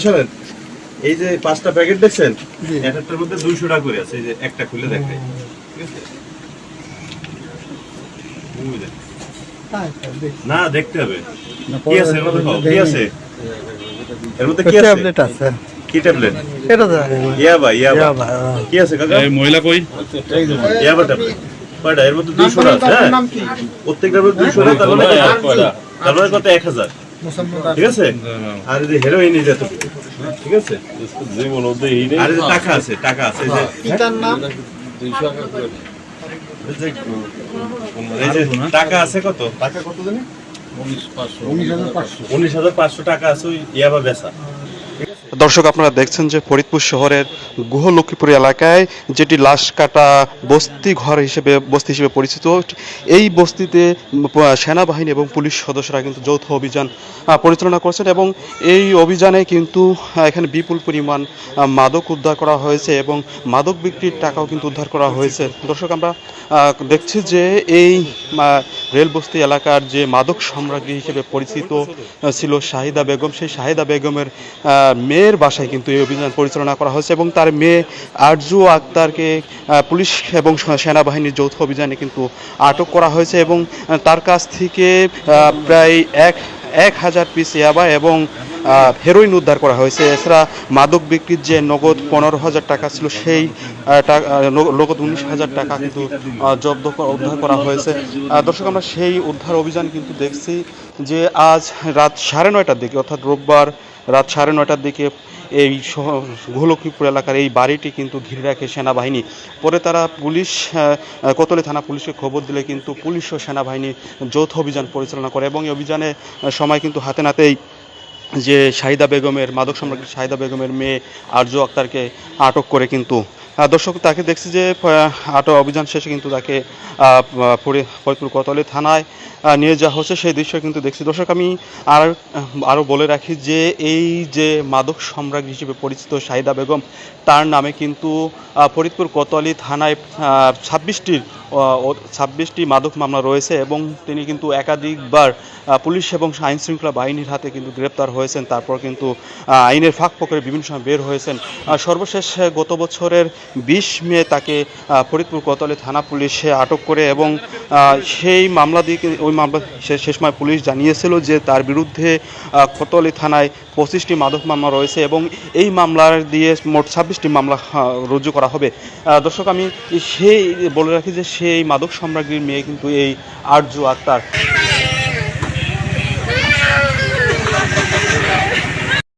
শোনেন, এই যে 5টা প্যাকেট দেখছেন, একটার মধ্যে 200 টাকা করে আছে। এই যে একটা খুলে দেখাই, ঠিক আছে? না দেখতে হবে কি আছে এর মধ্যে, কি আছে এর মধ্যে, কি আছে? ট্যাবলেট আছে। কি ট্যাবলেট? এটা ইয়াবা। কি আছে কাকা? এই মহিলা কই? ইয়াবা ট্যাবলেট কয়টা? এর মধ্যে 200 টাকা আছে। হ্যাঁ, প্রত্যেকটার মধ্যে 200 টাকা। তার মানে কত? 1000, ঠিক আছে? আর এই যে হেরোইন এই যত, ঠিক আছে? জীবন ওদের এই নেই। আর এই টাকা আছে, টাকা আছে। এই যে এটার নাম 200 টাকা করে। এই যে টাকা আছে কত? টাকা কত জানি? 19,500 টাকা আছে ওই ইয়াবা বেচা। দর্শক, আপনারা দেখছেন যে ফরিদপুর শহরের গুহ লক্ষ্মীপুর এলাকায় যেটি লাশ কাটা বস্তি হিসেবে পরিচিত, এই বস্তিতে সেনাবাহিনী এবং পুলিশ সদস্যরা কিন্তু যৌথ অভিযান পরিচালনা করছেন এবং এই অভিযানে কিন্তু এখানে বিপুল পরিমাণ মাদক উদ্ধার করা হয়েছে এবং মাদক বিক্রির টাকাও কিন্তু উদ্ধার করা হয়েছে। দর্শক, আমরা দেখছি যে এই রেল বস্তি এলাকার যে মাদক সম্রাজ্ঞী হিসেবে পরিচিত ছিল শাহিদা বেগম, সেই শাহিদা বেগমের মেয়ের বাসায় কিন্তু এই অভিযান পরিচালনা করা হয়েছে এবং তার মেয়ে আরজু আক্তারকে পুলিশ এবং সেনাবাহিনীর যৌথ অভিযানে কিন্তু আটক করা হয়েছে এবং তার কাছ থেকে প্রায় 1000 পিস ইয়াবা এবং হেরোইন উদ্ধার করা হয়েছে। এছাড়া মাদক বিক্রির যে নগদ 15,000 টাকা ছিল, সেই নগদ 19,000 টাকা কিন্তু উদ্ধার করা হয়েছে। দর্শক, আমরা সেই উদ্ধার অভিযান কিন্তু দেখছি যে আজ রাত 9:30টার দিকে, অর্থাৎ রোববার রাত 9:30টার দিকে এই গুহলক্ষ্মীপুর এলাকার এই বাড়িটি কিন্তু ঘিরে রাখে সেনাবাহিনী। পরে তারা কোতোয়ালি থানা পুলিশকে খবর দিলে কিন্তু পুলিশ ও সেনাবাহিনী যৌথ অভিযান পরিচালনা করে এবং এই অভিযানের সময় কিন্তু হাতে নাতেই যে শাহিদা বেগমের মাদক সম্রাজ্ঞী শাহিদা বেগমের মেয়ে আরজু আক্তারকে আটক করে কিন্তু দর্শক তাকে দেখছি যে অভিযান শেষে কিন্তু তাকে ফরিদপুর কোতোয়ালি থানায় নিয়ে যাওয়া হচ্ছে, সেই দৃশ্য কিন্তু দেখছি। দর্শক, আমি আরও বলে রাখি যে এই যে মাদক সম্রাজ্ঞী হিসেবে পরিচিত শাহিদা বেগম, তার নামে কিন্তু ফরিদপুর কোতোয়ালি থানায় 26টি মাদক মামলা রয়েছে এবং তিনি কিন্তু একাধিকবার পুলিশ এবং আইন শৃঙ্খলা বাহিনীর হাতে কিন্তু গ্রেপ্তার হয়েছেন, তারপর কিন্তু আইনের ফাঁক ফোকরে বিভিন্ন সময় বের হয়েছেন। সর্বশেষ গত বছরের 20 মে তাকে ফরিদপুর কোতোয়ালি থানা পুলিশে আটক করে এবং সেই মামলা দিয়ে ওই মামলা সে সময় পুলিশ জানিয়েছিল যে তার বিরুদ্ধে কোতোয়ালি থানায় 25টি মাদক মামলা রয়েছে এবং এই মামলার দিয়ে মোট 26টি মামলা রুজু করা হবে। দর্শক, আমি বলে রাখি যে সেই মাদক সম্রাজ্ঞীর মেয়ে কিন্তু এই আরজু আক্তার।